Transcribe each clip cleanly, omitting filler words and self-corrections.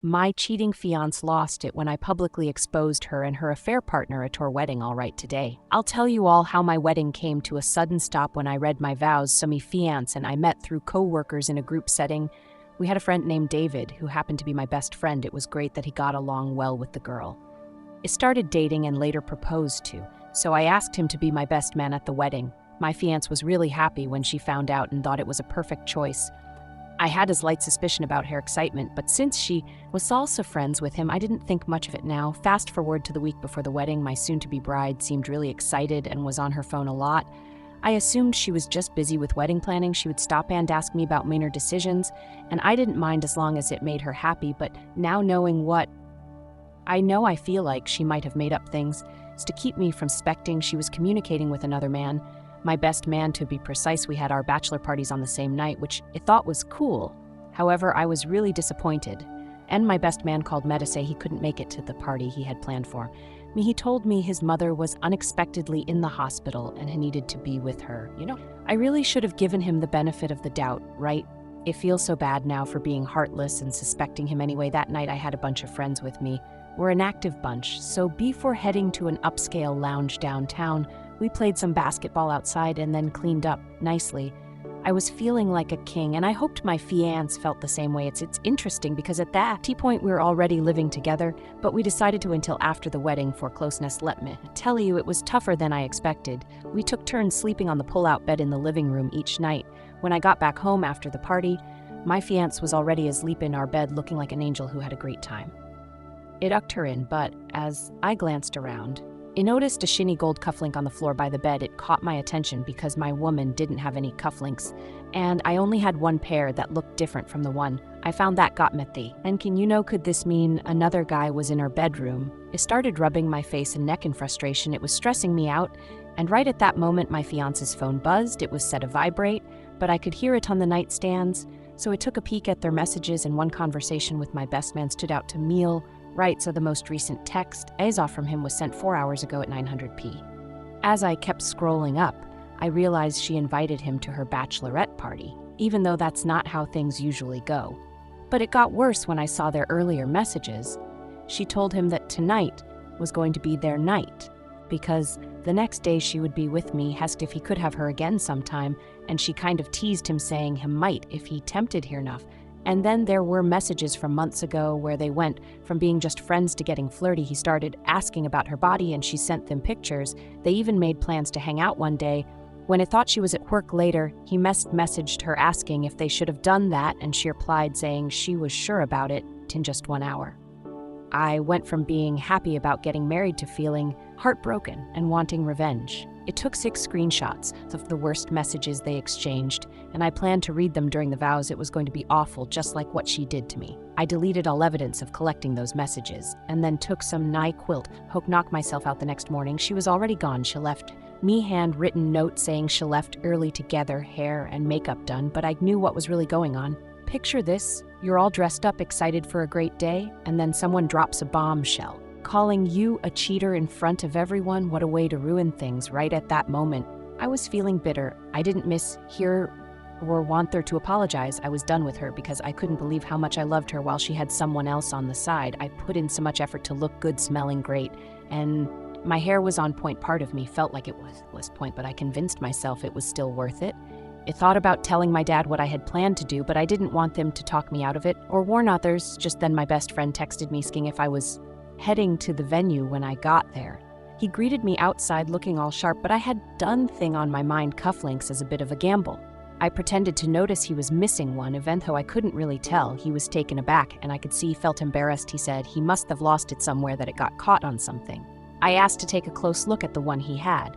My cheating fiancé lost it when I publicly exposed her and her affair partner at our wedding all right today. I'll tell you all how my wedding came to a sudden stop when I read my vows, so me fiancé and I met through co-workers in a group setting. We had a friend named David, who happened to be my best friend. It was great that he got along well with the girl. It started dating and later proposed to, so I asked him to be my best man at the wedding. My fiancé was really happy when she found out and thought it was a perfect choice. I had a slight suspicion about her excitement, but since she was also friends with him, I didn't think much of it now. Fast forward to the week before the wedding, my soon-to-be bride seemed really excited and was on her phone a lot. I assumed she was just busy with wedding planning. She would stop and ask me about minor decisions, and I didn't mind as long as it made her happy, but now knowing what I feel like she might have made up things to keep me from suspecting she was communicating with another man. My best man, to be precise. We had our bachelor parties on the same night, which I thought was cool. However, I was really disappointed. And my best man called me to say he couldn't make it to the party he had planned for me. He told me his mother was unexpectedly in the hospital and he needed to be with her. I really should have given him the benefit of the doubt, right? It feels so bad now for being heartless and suspecting him anyway. That night I had a bunch of friends with me. We're an active bunch, so before heading to an upscale lounge downtown, we played some basketball outside and then cleaned up nicely. I was feeling like a king, and I hoped my fiancé felt the same way. It's interesting because at that point we were already living together, but we decided to until after the wedding for closeness. Let me tell you, it was tougher than I expected. We took turns sleeping on the pull-out bed in the living room each night. When I got back home after the party, my fiancé was already asleep in our bed looking like an angel who had a great time. It tucked her in, but as I glanced around, I noticed a shiny gold cufflink on the floor by the bed. It caught my attention because my woman didn't have any cufflinks, and I only had one pair that looked different from the one. I found that got me. And could this mean another guy was in her bedroom? I started rubbing my face and neck in frustration. It was stressing me out, and right at that moment my fiance's phone buzzed. It was set to vibrate, but I could hear it on the nightstands, so I took a peek at their messages, and one conversation with my best man stood out to me. Right, so the most recent text I saw from him was sent 4 hours ago at 900p. As I kept scrolling up, I realized she invited him to her bachelorette party, even though that's not how things usually go. But it got worse when I saw their earlier messages. She told him that tonight was going to be their night, because the next day she would be with me, asked if he could have her again sometime, and she kind of teased him saying he might if he tempted her enough. And then there were messages from months ago where they went from being just friends to getting flirty. He started asking about her body and she sent them pictures. They even made plans to hang out one day. When I thought she was at work later, he messaged her asking if they should have done that, and she replied saying she was sure about it in just 1 hour. I went from being happy about getting married to feeling heartbroken and wanting revenge. It took 6 screenshots of the worst messages they exchanged, and I planned to read them during the vows. It was going to be awful, just like what she did to me. I deleted all evidence of collecting those messages, and then took some NyQuil. Knocked myself out the next morning. She was already gone. She left me handwritten note saying she left early to get her hair and makeup done, but I knew what was really going on. Picture this, you're all dressed up, excited for a great day, and then someone drops a bombshell, calling you a cheater in front of everyone. What a way to ruin things. Right at that moment, I was feeling bitter. I didn't hear or want her to apologize. I was done with her because I couldn't believe how much I loved her while she had someone else on the side. I put in so much effort to look good, smelling great, and my hair was on point. Part of me felt like it was point, but I convinced myself it was still worth it. I thought about telling my dad what I had planned to do, but I didn't want them to talk me out of it or warn others. Just then my best friend texted me asking if I was heading to the venue when I got there. He greeted me outside looking all sharp, but I had done thing on my mind, cufflinks, as a bit of a gamble. I pretended to notice he was missing one, even though I couldn't really tell. He was taken aback, and I could see he felt embarrassed. He said he must have lost it somewhere, that it got caught on something. I asked to take a close look at the one he had,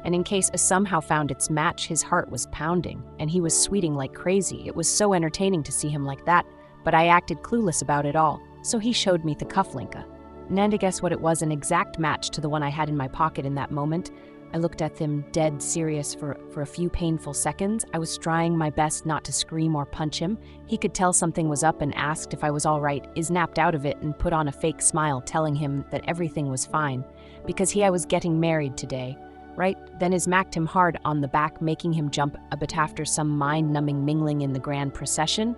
and in case I somehow found its match, his heart was pounding, and he was sweating like crazy. It was so entertaining to see him like that, but I acted clueless about it all, so he showed me the cufflinka. And to guess what it was, an exact match to the one I had in my pocket in that moment. I looked at him dead serious for a few painful seconds. I was trying my best not to scream or punch him. He could tell something was up and asked if I was all right. I snapped out of it and put on a fake smile, telling him that everything was fine, because I was getting married today. Right then I smacked him hard on the back, making him jump a bit after some mind-numbing mingling in the grand procession.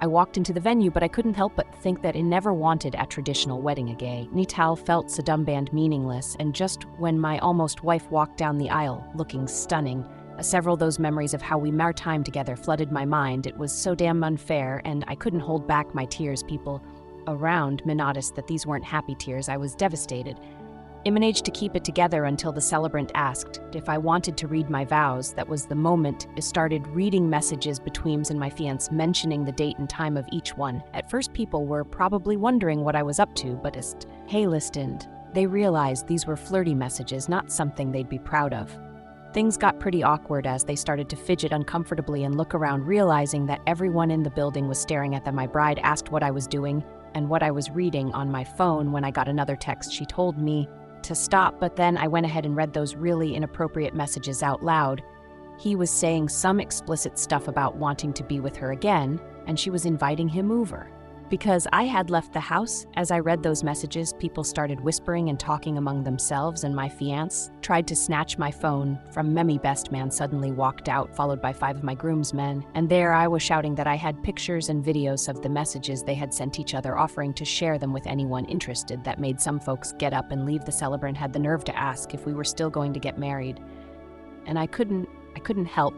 I walked into the venue, but I couldn't help but think that I never wanted a traditional wedding again. Nital felt Sadumband meaningless, and just when my almost wife walked down the aisle, looking stunning, several of those memories of how we mar time together flooded my mind. It was so damn unfair, and I couldn't hold back my tears. People around me noticed that these weren't happy tears. I was devastated. I managed to keep it together until the celebrant asked if I wanted to read my vows. That was the moment I started reading messages between me and my fiancé, mentioning the date and time of each one. At first, people were probably wondering what I was up to, but hey, listened. They realized these were flirty messages, not something they'd be proud of. Things got pretty awkward as they started to fidget uncomfortably and look around, realizing that everyone in the building was staring at them. My bride asked what I was doing and what I was reading on my phone when I got another text. She told me to stop, but then I went ahead and read those really inappropriate messages out loud. He was saying some explicit stuff about wanting to be with her again, and she was inviting him over. Because I had left the house, as I read those messages, people started whispering and talking among themselves, and my fiancé tried to snatch my phone from me. Best man suddenly walked out, followed by 5 of my groomsmen, and there I was shouting that I had pictures and videos of the messages they had sent each other, offering to share them with anyone interested. That made some folks get up and leave. The celebrant had the nerve to ask if we were still going to get married, and I couldn't help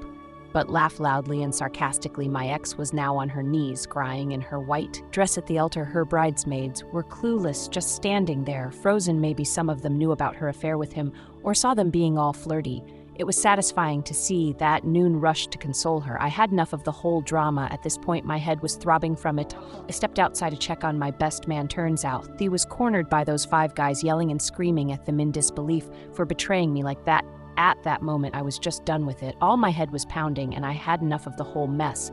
but laugh loudly and sarcastically. My ex was now on her knees, crying in her white dress at the altar. Her bridesmaids were clueless, just standing there, frozen. Maybe some of them knew about her affair with him or saw them being all flirty. It was satisfying to see that Noon rushed to console her. I had enough of the whole drama. At this point, my head was throbbing from it. I stepped outside to check on my best man. Turns out he was cornered by those 5 guys, yelling and screaming at them in disbelief for betraying me like that. At that moment, I was just done with it. All my head was pounding, and I had enough of the whole mess.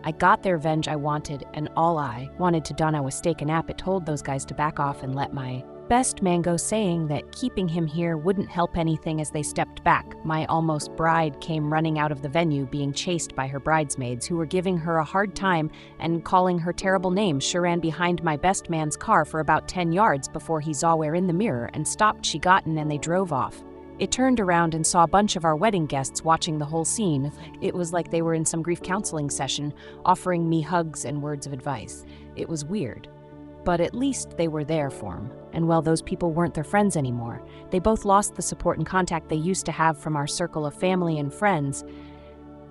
I got their revenge I wanted, and all I wanted to do. I was take a nap. It told those guys to back off and let my best man go, saying that keeping him here wouldn't help anything. As they stepped back, my almost bride came running out of the venue, being chased by her bridesmaids, who were giving her a hard time and calling her terrible names. She ran behind my best man's car for about 10 yards before he saw her in the mirror and stopped. She got in and they drove off. It turned around and saw a bunch of our wedding guests watching the whole scene. It was like they were in some grief counseling session, offering me hugs and words of advice. It was weird, but at least they were there for him. And well, those people weren't their friends anymore. They both lost the support and contact they used to have from our circle of family and friends.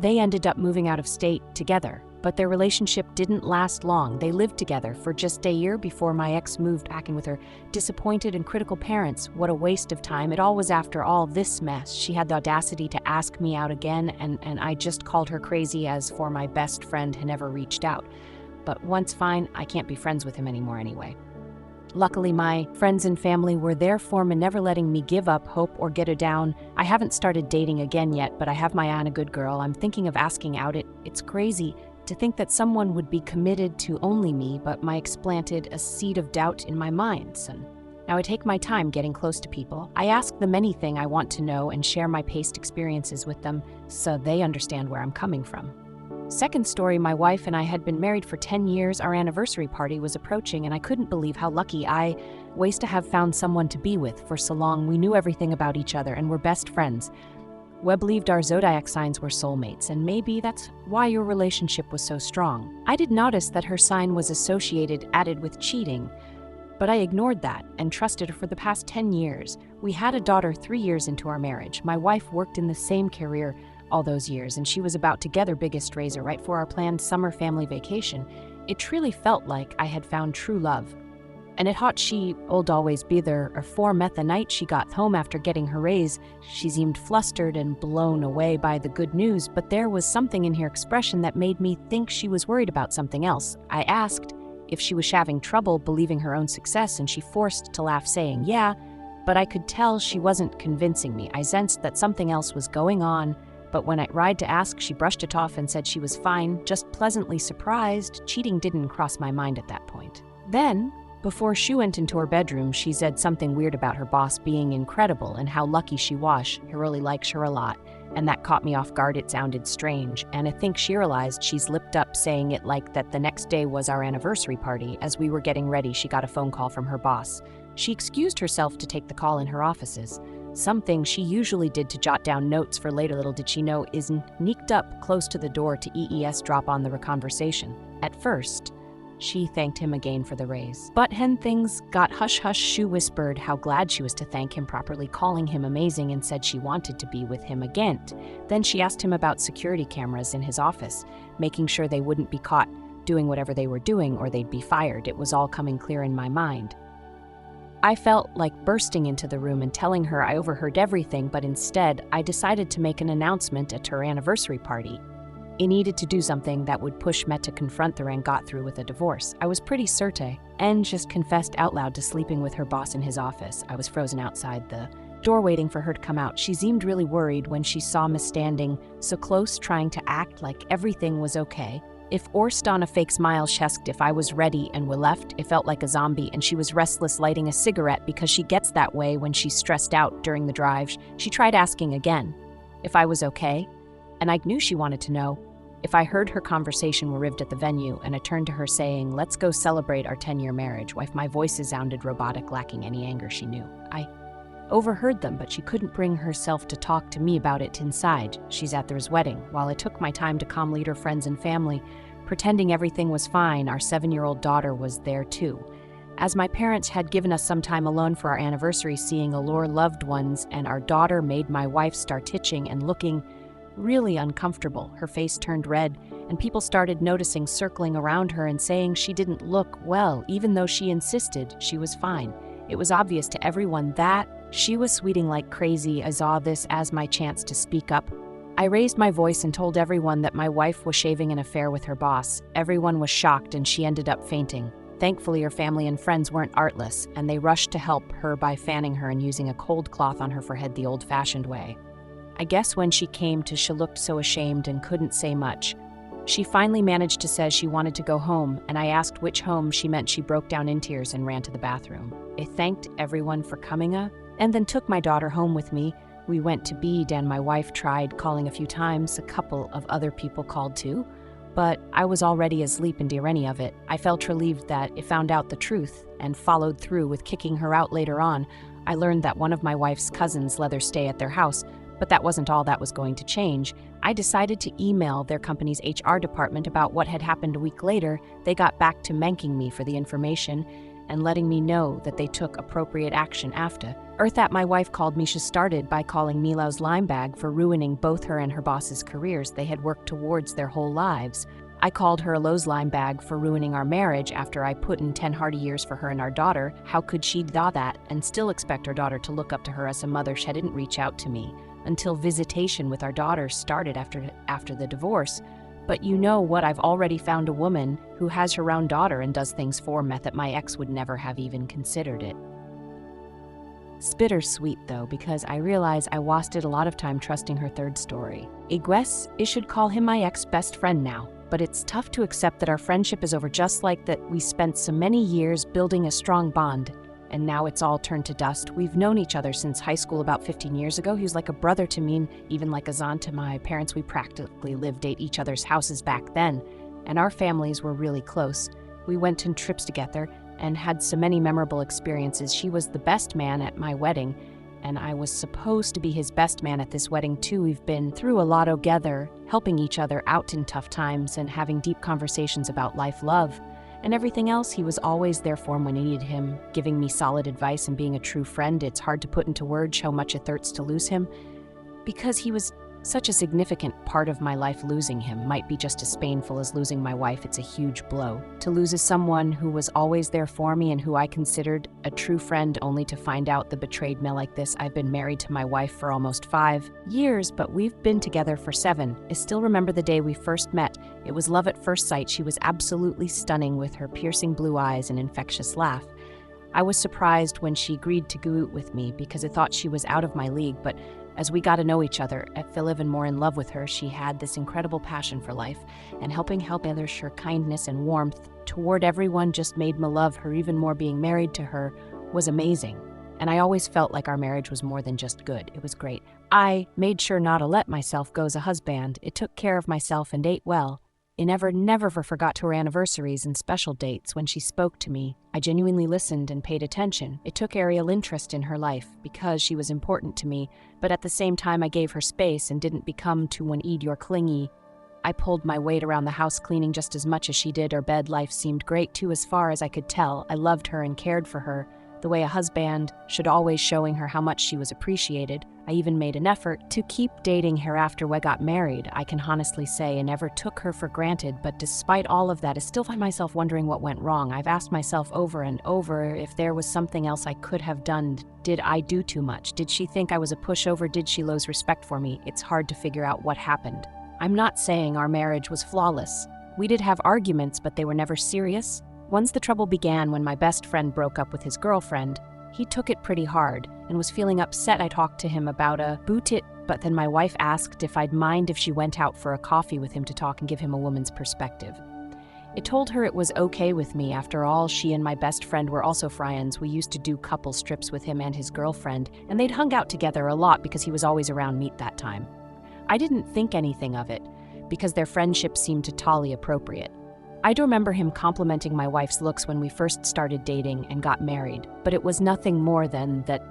They ended up moving out of state together, but their relationship didn't last long. They lived together for just a year before my ex moved back in with her disappointed and critical parents. What a waste of time. It all was after all this mess. She had the audacity to ask me out again, and I just called her crazy. As for my best friend, had never reached out. But once fine, I can't be friends with him anymore anyway. Luckily, my friends and family were there for me, never letting me give up hope or get her down. I haven't started dating again yet, but I have my eye on a good girl. I'm thinking of asking out. It's crazy to think that someone would be committed to only me, but my ex planted a seed of doubt in my mind. So now I take my time getting close to people. I ask them anything I want to know and share my past experiences with them so they understand where I'm coming from. Second story, my wife and I had been married for 10 years. Our anniversary party was approaching, and I couldn't believe how lucky I was to have found someone to be with for so long. We knew everything about each other and were best friends. We believed our zodiac signs were soulmates, and maybe that's why your relationship was so strong. I did notice that her sign was added with cheating, but I ignored that and trusted her for the past 10 years. We had a daughter 3 years into our marriage. My wife worked in the same career all those years, and she was about to get her biggest raiser right for our planned summer family vacation. It truly felt like I had found true love. And it hot she old always be there or for met the night she got home after getting her raise. She seemed flustered and blown away by the good news, but there was something in her expression that made me think she was worried about something else. I asked if she was having trouble believing her own success, and she forced to laugh, saying, "Yeah," but I could tell she wasn't convincing me. I sensed that something else was going on, but when I tried to ask, she brushed it off and said she was fine, just pleasantly surprised. Cheating didn't cross my mind at that point. Then, before she went into her bedroom, she said something weird about her boss being incredible and how lucky she was. He really likes her a lot, and that caught me off guard. It sounded strange, and I think she realized she's lipped up saying it like that. The next day was our anniversary party. As we were getting ready, she got a phone call from her boss. She excused herself to take the call in her offices, something she usually did to jot down notes for later. Little did she know is sneaked up close to the door to drop on the conversation. At first, she thanked him again for the raise. But when things got hush-hush, she whispered how glad she was to thank him properly, calling him amazing, and said she wanted to be with him again. Then she asked him about security cameras in his office, making sure they wouldn't be caught doing whatever they were doing or they'd be fired. It was all coming clear in my mind. I felt like bursting into the room and telling her I overheard everything, but instead, I decided to make an announcement at her anniversary party. It needed to do something that would push Met to confront her and got through with a divorce. I was pretty certain, and just confessed out loud to sleeping with her boss in his office. I was frozen outside the door waiting for her to come out. She seemed really worried when she saw me standing so close, trying to act like everything was okay. If Orst on a fake smile, she asked if I was ready, and we left. It felt like a zombie, and she was restless, lighting a cigarette because she gets that way when she's stressed out during the drive. She tried asking again if I was okay, and I knew she wanted to know if I heard her conversation were rived at the venue, and I turned to her saying, "Let's go celebrate our 10-year marriage." Wife, my voice sounded robotic, lacking any anger. She knew I overheard them, but she couldn't bring herself to talk to me about it inside. She's at their wedding. While I took my time to calm lead her friends and family, pretending everything was fine, our 7-year-old daughter was there too. As my parents had given us some time alone for our anniversary, seeing allure loved ones and our daughter made my wife start itching and looking really uncomfortable. Her face turned red, and people started noticing, circling around her and saying she didn't look well, even though she insisted she was fine. It was obvious to everyone that she was sweating like crazy. I saw this as my chance to speak up. I raised my voice and told everyone that my wife was shaving an affair with her boss. Everyone was shocked, and she ended up fainting. Thankfully, her family and friends weren't artless, and they rushed to help her by fanning her and using a cold cloth on her forehead the old-fashioned way. I guess when she came to, she looked so ashamed and couldn't say much. She finally managed to say she wanted to go home, and I asked which home she meant. She broke down in tears and ran to the bathroom. I thanked everyone for coming and then took my daughter home with me. We went to bed, and my wife tried calling a few times. A couple of other people called too, but I was already asleep and didn't any of it. I felt relieved that it found out the truth and followed through with kicking her out. Later on, I learned that one of my wife's cousins let her stay at their house, but that wasn't all that was going to change. I decided to email their company's HR department about what had happened. A week later, they got back to thanking me for the information and letting me know that they took appropriate action after. That my wife called me. She started by calling me Lau's limebag for ruining both her and her boss's careers they had worked towards their whole lives. I called her a Lowe's limebag for ruining our marriage after I put in 10 hard years for her and our daughter. How could she do that and still expect her daughter to look up to her as a mother? She didn't reach out to me until visitation with our daughter started after the divorce. But you know what? I've already found a woman who has her own daughter and does things for me that my ex would never have even considered it. It's bittersweet though, because I realize I wasted a lot of time trusting her third story. I guess I should call him my ex-best friend now, but it's tough to accept that our friendship is over just like that. We spent so many years building a strong bond, and now it's all turned to dust. We've known each other since high school about 15 years ago. He was like a brother to me, and even like a son to my parents. We practically lived at each other's houses back then, and our families were really close. We went on trips together and had so many memorable experiences. She was the best man at my wedding, and I was supposed to be his best man at this wedding too. We've been through a lot together, helping each other out in tough times and having deep conversations about life, love, and everything else. He was always there for him when I needed him, giving me solid advice and being a true friend. It's hard to put into words how much it hurts to lose him, because he was such a significant part of my life. Losing him might be just as painful as losing my wife. It's a huge blow. To lose someone who was always there for me and who I considered a true friend, only to find out the betrayed me like this. I've been married to my wife for almost 5 years, but we've been together for 7. I still remember the day we first met. It was love at first sight. She was absolutely stunning with her piercing blue eyes and infectious laugh. I was surprised when she agreed to go out with me because I thought she was out of my league, but as we got to know each other, I fell even more in love with her. She had this incredible passion for life, and helping others, her kindness and warmth toward everyone just made me love her even more. Being married to her was amazing, and I always felt like our marriage was more than just good. It was great. I made sure not to let myself go as a husband. It took care of myself and ate well. I never forgot her anniversaries and special dates. When she spoke to me, I genuinely listened and paid attention. It took a real interest in her life because she was important to me, but at the same time I gave her space and didn't become too one-eyed or clingy. I pulled my weight around the house cleaning just as much as she did. Her bed life seemed great too as far as I could tell. I loved her and cared for her, the way a husband should, always showing her how much she was appreciated. I even made an effort to keep dating her after we got married. I can honestly say I never took her for granted, but despite all of that, I still find myself wondering what went wrong. I've asked myself over and over if there was something else I could have done. Did I do too much? Did she think I was a pushover? Did she lose respect for me? It's hard to figure out what happened. I'm not saying our marriage was flawless. We did have arguments, but they were never serious. Once the trouble began when my best friend broke up with his girlfriend, he took it pretty hard and was feeling upset. I talked to him about a boot it, but then my wife asked if I'd mind if she went out for a coffee with him to talk and give him a woman's perspective. I told her it was okay with me. After all, she and my best friend were also friends. We used to do couple strips with him and his girlfriend, and they'd hung out together a lot because he was always around me at that time. I didn't think anything of it because their friendship seemed totally appropriate. I do remember him complimenting my wife's looks when we first started dating and got married, but it was nothing more than that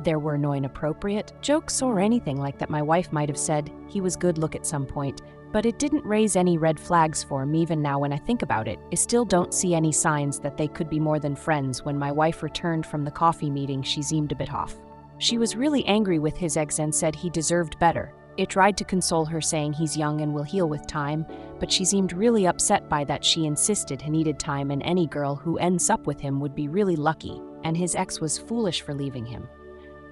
there were no inappropriate jokes or anything like that. My wife might have said he was good look at some point, but it didn't raise any red flags for me. Even now when I think about it, I still don't see any signs that they could be more than friends. When my wife returned from the coffee meeting, she seemed a bit off. She was really angry with his ex and said he deserved better. I tried to console her, saying he's young and will heal with time, but she seemed really upset by that. She insisted he needed time and any girl who ends up with him would be really lucky, and his ex was foolish for leaving him.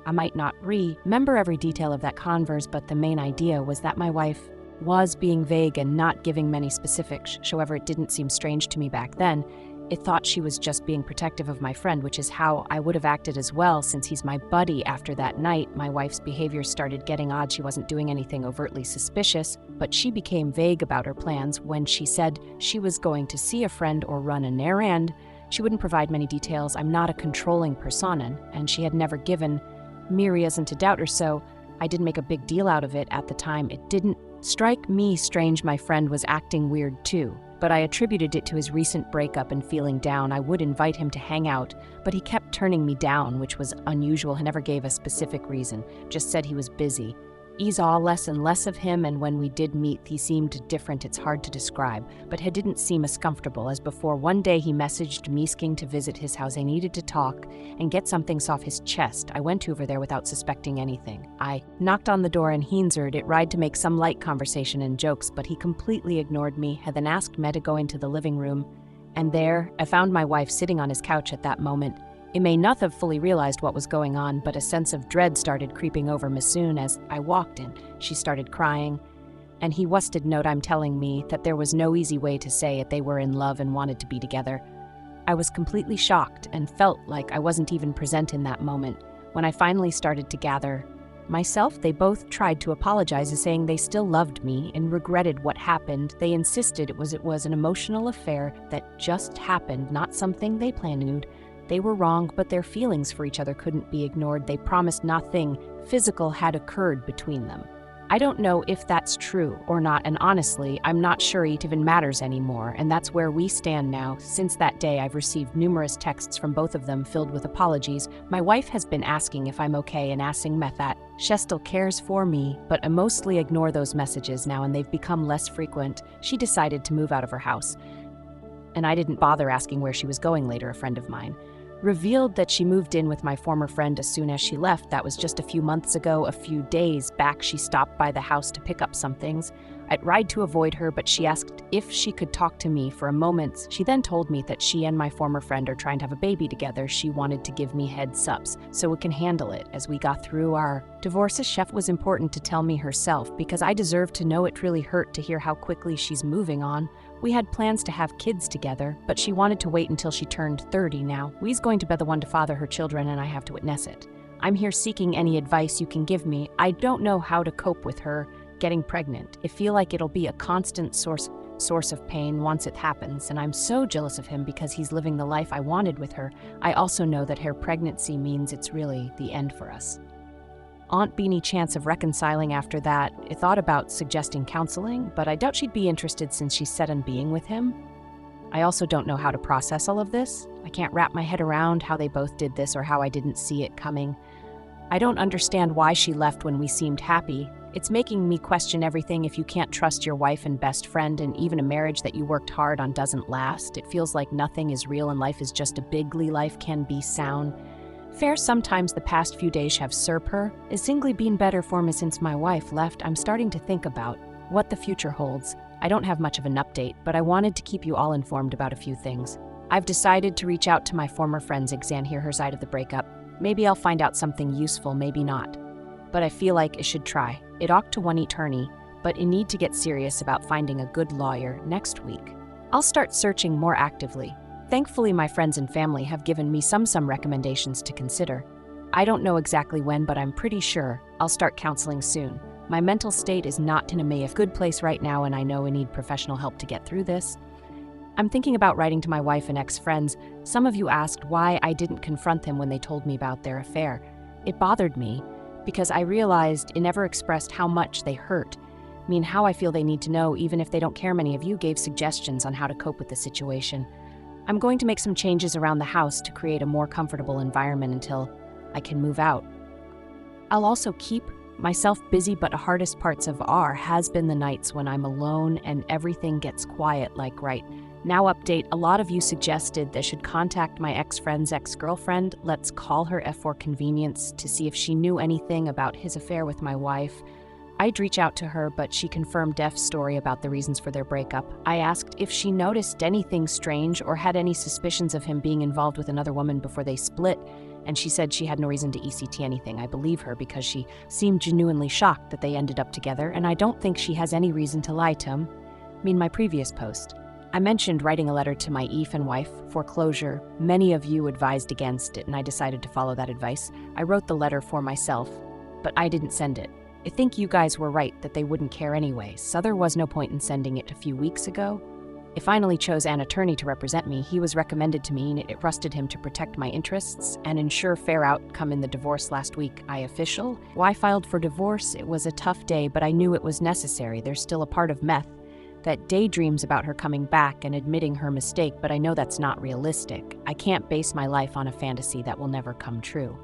I might not remember every detail of that converse, but the main idea was that my wife was being vague and not giving many specifics. However, it didn't seem strange to me back then. I thought she was just being protective of my friend, which is how I would have acted as well since he's my buddy. After that night, my wife's behavior started getting odd. She wasn't doing anything overtly suspicious, but she became vague about her plans. When she said she was going to see a friend or run an errand, she wouldn't provide many details. I'm not a controlling persona, and she had never given me reason to doubt her, so I didn't make a big deal out of it at the time. It didn't strike me strange my friend was acting weird too, but I attributed it to his recent breakup and feeling down. I would invite him to hang out, but he kept turning me down, which was unusual. He never gave a specific reason, just said he was busy. I saw less and less of him, and when we did meet, he seemed different. It's hard to describe, but he didn't seem as comfortable as before. One day he messaged me asking to visit his house. I needed to talk and get some things off his chest. I went over there without suspecting anything. I knocked on the door and he answered. It tried to make some light conversation and jokes, but he completely ignored me. Had then asked me to go into the living room, and there I found my wife sitting on his couch at that moment. I may not have fully realized what was going on, but a sense of dread started creeping over me. Soon as I walked in, she started crying, and he wasted no time telling me that there was no easy way to say it. They were in love and wanted to be together. I was completely shocked and felt like I wasn't even present in that moment. When I finally started to gather myself, they both tried to apologize, saying they still loved me and regretted what happened. They insisted it was an emotional affair that just happened, not something they planned. They were wrong, but their feelings for each other couldn't be ignored. They promised nothing physical had occurred between them. I don't know if that's true or not, and honestly, I'm not sure it even matters anymore, and that's where we stand now. Since that day, I've received numerous texts from both of them filled with apologies. My wife has been asking if I'm okay and asking me that she still cares for me, but I mostly ignore those messages now, and they've become less frequent. She decided to move out of her house, and I didn't bother asking where she was going. Later, a friend of mine revealed that she moved in with my former friend as soon as she left. That was just a few months ago. A few days back, she stopped by the house to pick up some things. I tried to avoid her, but she asked if she could talk to me for a moment. She then told me that she and my former friend are trying to have a baby together. She wanted to give me heads-ups so we can handle it as we got through our divorce. A chef was important to tell me herself because I deserve to know. It really hurt to hear how quickly she's moving on. We had plans to have kids together, but she wanted to wait until she turned 30 now. We's going to be the one to father her children, and I have to witness it. I'm here seeking any advice you can give me. I don't know how to cope with her getting pregnant. I feel like it'll be a constant source of pain once it happens, and I'm so jealous of him because he's living the life I wanted with her. I also know that her pregnancy means it's really the end for us. Aunt be any chance of reconciling after that? I thought about suggesting counseling, but I doubt she'd be interested since she's set on being with him. I also don't know how to process all of this. I can't wrap my head around how they both did this or how I didn't see it coming. I don't understand why she left when we seemed happy. It's making me question everything. If you can't trust your wife and best friend, and even a marriage that you worked hard on doesn't last, it feels like nothing is real and life is just a bigly. Life can be sound. Fair sometimes the past few days have served her. It's singly been better for me since my wife left. I'm starting to think about what the future holds. I don't have much of an update, but I wanted to keep you all informed about a few things. I've decided to reach out to my former friend Ziggs and hear her side of the breakup. Maybe I'll find out something useful, maybe not. But I feel like I should try. It ought to one attorney, but I need to get serious about finding a good lawyer next week. I'll start searching more actively. Thankfully, my friends and family have given me some recommendations to consider. I don't know exactly when, but I'm pretty sure I'll start counseling soon. My mental state is not in a good place right now, and I know I need professional help to get through this. I'm thinking about writing to my wife and ex-friends. Some of you asked why I didn't confront them when they told me about their affair. It bothered me because I realized it never expressed how much they hurt. How I feel they need to know, even if they don't care. Many of you gave suggestions on how to cope with the situation. I'm going to make some changes around the house to create a more comfortable environment until I can move out. I'll also keep myself busy, but the hardest parts has been the nights when I'm alone and everything gets quiet, like right now. Update: a lot of you suggested they should contact my ex-friend's ex-girlfriend. Let's call her for convenience to see if she knew anything about his affair with my wife. I'd reach out to her, but she confirmed Def's story about the reasons for their breakup. I asked if she noticed anything strange or had any suspicions of him being involved with another woman before they split, and she said she had no reason to ECT anything. I believe her because she seemed genuinely shocked that they ended up together, and I don't think she has any reason to lie to him. My previous post, I mentioned writing a letter to my and wife for closure. Many of you advised against it, and I decided to follow that advice. I wrote the letter for myself, but I didn't send it. I think you guys were right that they wouldn't care anyway, so there was no point in sending it a few weeks ago. I finally chose an attorney to represent me. He was recommended to me, and it trusted him to protect my interests and ensure fair outcome in the divorce last week. I filed for divorce. It was a tough day, but I knew it was necessary. There's still a part of Meth that daydreams about her coming back and admitting her mistake, but I know that's not realistic. I can't base my life on a fantasy that will never come true.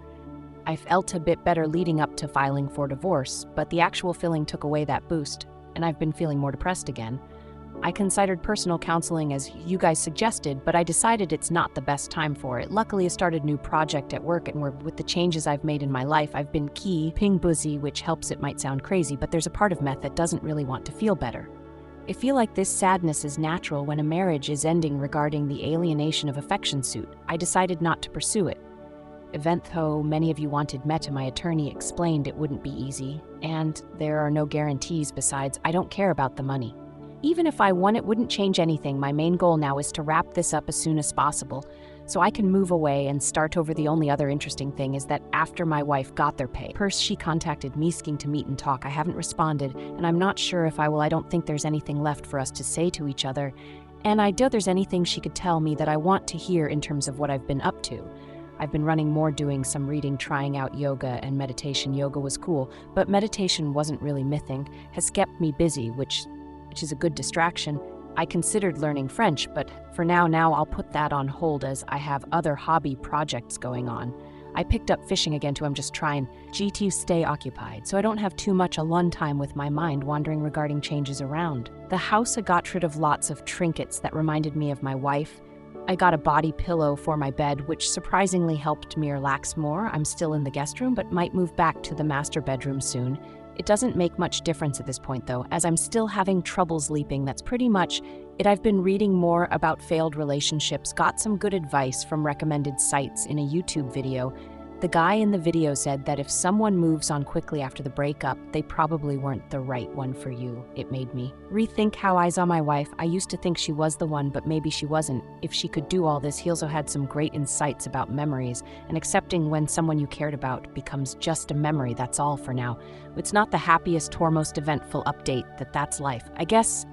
I felt a bit better leading up to filing for divorce, but the actual filling took away that boost, and I've been feeling more depressed again. I considered personal counseling as you guys suggested, but I decided it's not the best time for it. Luckily, I started a new project at work, and with the changes I've made in my life, I've been busy, which helps. It might sound crazy, but there's a part of Meth that doesn't really want to feel better. I feel like this sadness is natural when a marriage is ending. Regarding the alienation of affection suit, I decided not to pursue it. Though many of you wanted Meta, my attorney explained it wouldn't be easy, and there are no guarantees. Besides, I don't care about the money. Even if I won, it wouldn't change anything. My main goal now is to wrap this up as soon as possible, so I can move away and start over. The only other interesting thing is that after my wife got their pay, she contacted me asking to meet and talk. I haven't responded, and I'm not sure if I will. I don't think there's anything left for us to say to each other, and I doubt there's anything she could tell me that I want to hear in terms of what I've been up to. I've been running more, doing some reading, trying out yoga and meditation. Yoga was cool, but meditation wasn't really mything. Has kept me busy, which is a good distraction. I considered learning French, but for now I'll put that on hold as I have other hobby projects going on. I picked up fishing again too. I'm just trying to stay occupied, so I don't have too much alone time with my mind wandering regarding changes around. The house, I got rid of lots of trinkets that reminded me of my wife. I got a body pillow for my bed, which surprisingly helped me relax more. I'm still in the guest room, but might move back to the master bedroom soon. It doesn't make much difference at this point though, as I'm still having trouble sleeping. That's pretty much it. I've been reading more about failed relationships, got some good advice from recommended sites in a YouTube video. The guy in the video said that if someone moves on quickly after the breakup, they probably weren't the right one for you. It made me rethink how I saw my wife. I used to think she was the one, but maybe she wasn't. If she could do all this, he also had some great insights about memories and accepting when someone you cared about becomes just a memory. That's all for now. It's not the happiest or most eventful update. That's life. I guess